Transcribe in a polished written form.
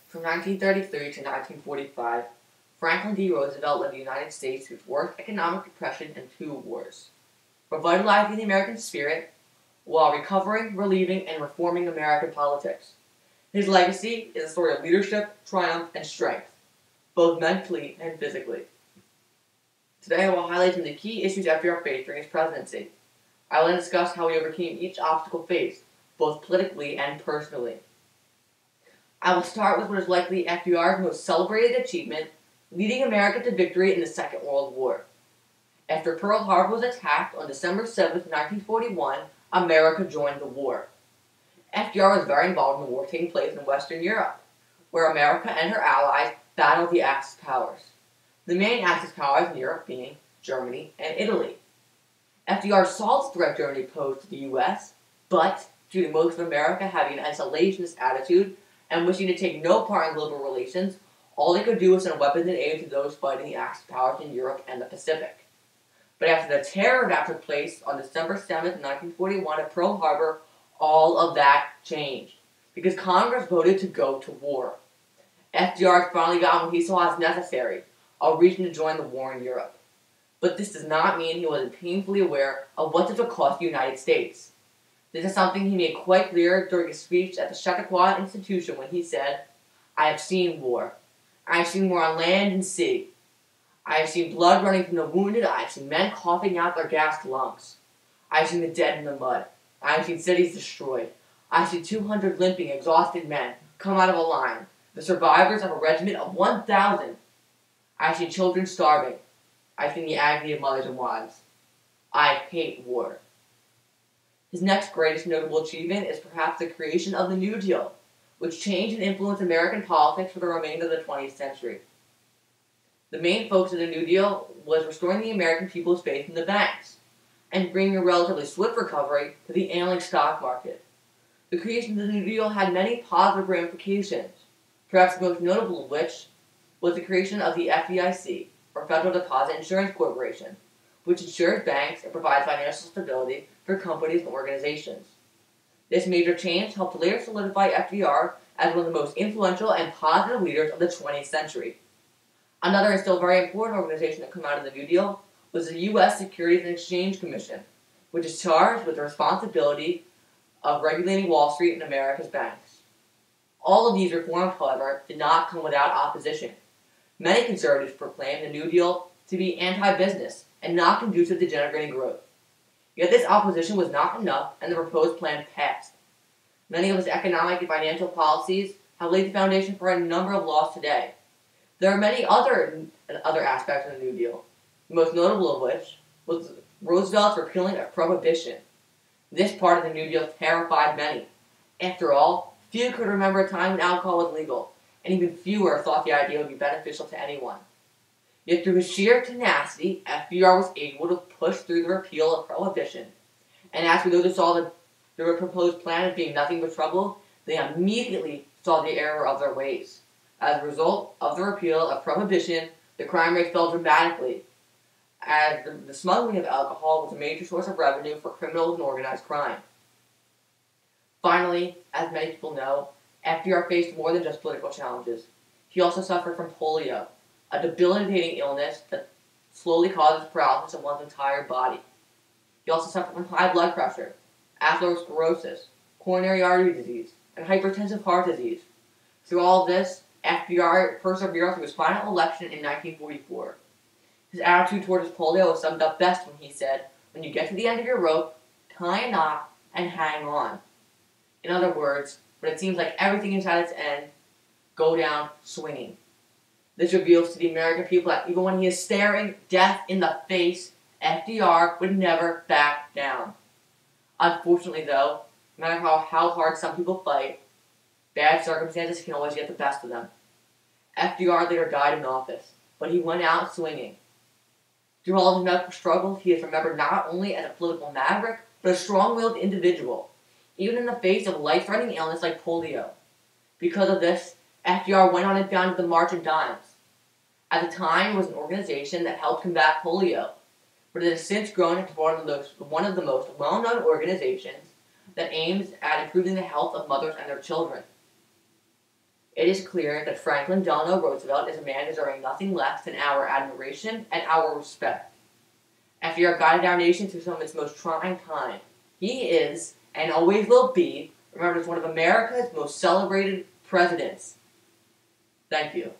From 1933 to 1945, Franklin D. Roosevelt led the United States through its worst economic depression and two wars, revitalizing the American spirit while recovering, relieving, and reforming American politics. His legacy is a story of leadership, triumph, and strength, both mentally and physically. Today I will highlight some of the key issues FDR faced during his presidency. I will then discuss how he overcame each obstacle faced, both politically and personally. I will start with what is likely FDR's most celebrated achievement, leading America to victory in the Second World War. After Pearl Harbor was attacked on December 7, 1941, America joined the war. FDR was very involved in the war taking place in Western Europe, where America and her allies battled the Axis powers. The main Axis powers in Europe being Germany and Italy. FDR saw the threat Germany posed to the U.S., but due to most of America having an isolationist attitude and wishing to take no part in global relations, all they could do was send weapons and aid to those fighting the Axis powers in Europe and the Pacific. But after the terror that took place on December 7, 1941 at Pearl Harbor, all of that changed, because Congress voted to go to war. FDR finally got what he saw as necessary, a reason to join the war in Europe. But this does not mean he wasn't painfully aware of what this would cost the United States. This is something he made quite clear during his speech at the Chautauqua Institution when he said, "I have seen war. I have seen war on land and sea. I have seen blood running from the wounded. I have seen men coughing out their gassed lungs. I have seen the dead in the mud. I have seen cities destroyed. I have seen 200 limping, exhausted men come out of a line, the survivors of a regiment of 1,000. I have seen children starving. I have seen the agony of mothers and wives. I hate war." His next greatest notable achievement is perhaps the creation of the New Deal, which changed and influenced American politics for the remainder of the 20th century. The main focus of the New Deal was restoring the American people's faith in the banks and bringing a relatively swift recovery to the ailing stock market. The creation of the New Deal had many positive ramifications, perhaps the most notable of which was the creation of the FDIC, or Federal Deposit Insurance Corporation, which insures banks and provides financial stability for companies and organizations. This major change helped later solidify FDR as one of the most influential and positive leaders of the 20th century. Another and still very important organization that came out of the New Deal was the U.S. Securities and Exchange Commission, which is charged with the responsibility of regulating Wall Street and America's banks. All of these reforms, however, did not come without opposition. Many conservatives proclaimed the New Deal to be anti-business and not conducive to generating growth. Yet this opposition was not enough, and the proposed plan passed. Many of its economic and financial policies have laid the foundation for a number of laws today. There are many other aspects of the New Deal, the most notable of which was Roosevelt's repealing of prohibition. This part of the New Deal terrified many. After all, few could remember a time when alcohol was legal, and even fewer thought the idea would be beneficial to anyone. Yet through his sheer tenacity, FDR was able to push through the repeal of prohibition. And as for those who saw the proposed plan as being nothing but trouble, they immediately saw the error of their ways. As a result of the repeal of prohibition, the crime rate fell dramatically, as the smuggling of alcohol was a major source of revenue for criminals and organized crime. Finally, as many people know, FDR faced more than just political challenges. He also suffered from polio, a debilitating illness that slowly causes paralysis of one's entire body. He also suffered from high blood pressure, atherosclerosis, coronary artery disease, and hypertensive heart disease. Through all of this, FDR persevered through his final election in 1944. His attitude toward his polio was summed up best when he said, "When you get to the end of your rope, tie a knot and hang on." In other words, when it seems like everything is at its end, go down swinging. This reveals to the American people that even when he is staring death in the face, FDR would never back down. Unfortunately, though, no matter how hard some people fight, bad circumstances can always get the best of them. FDR later died in office, but he went out swinging. Through all his medical struggles, he is remembered not only as a political maverick, but a strong-willed individual, even in the face of life-threatening illness like polio. Because of this, FDR went on and founded the March of Dimes. At the time, it was an organization that helped combat polio, but it has since grown into one of the most well-known organizations that aims at improving the health of mothers and their children. It is clear that Franklin Delano Roosevelt is a man deserving nothing less than our admiration and our respect. After he has guided our nation through some of its most trying times, he is, and always will be, remembered as one of America's most celebrated presidents. Thank you.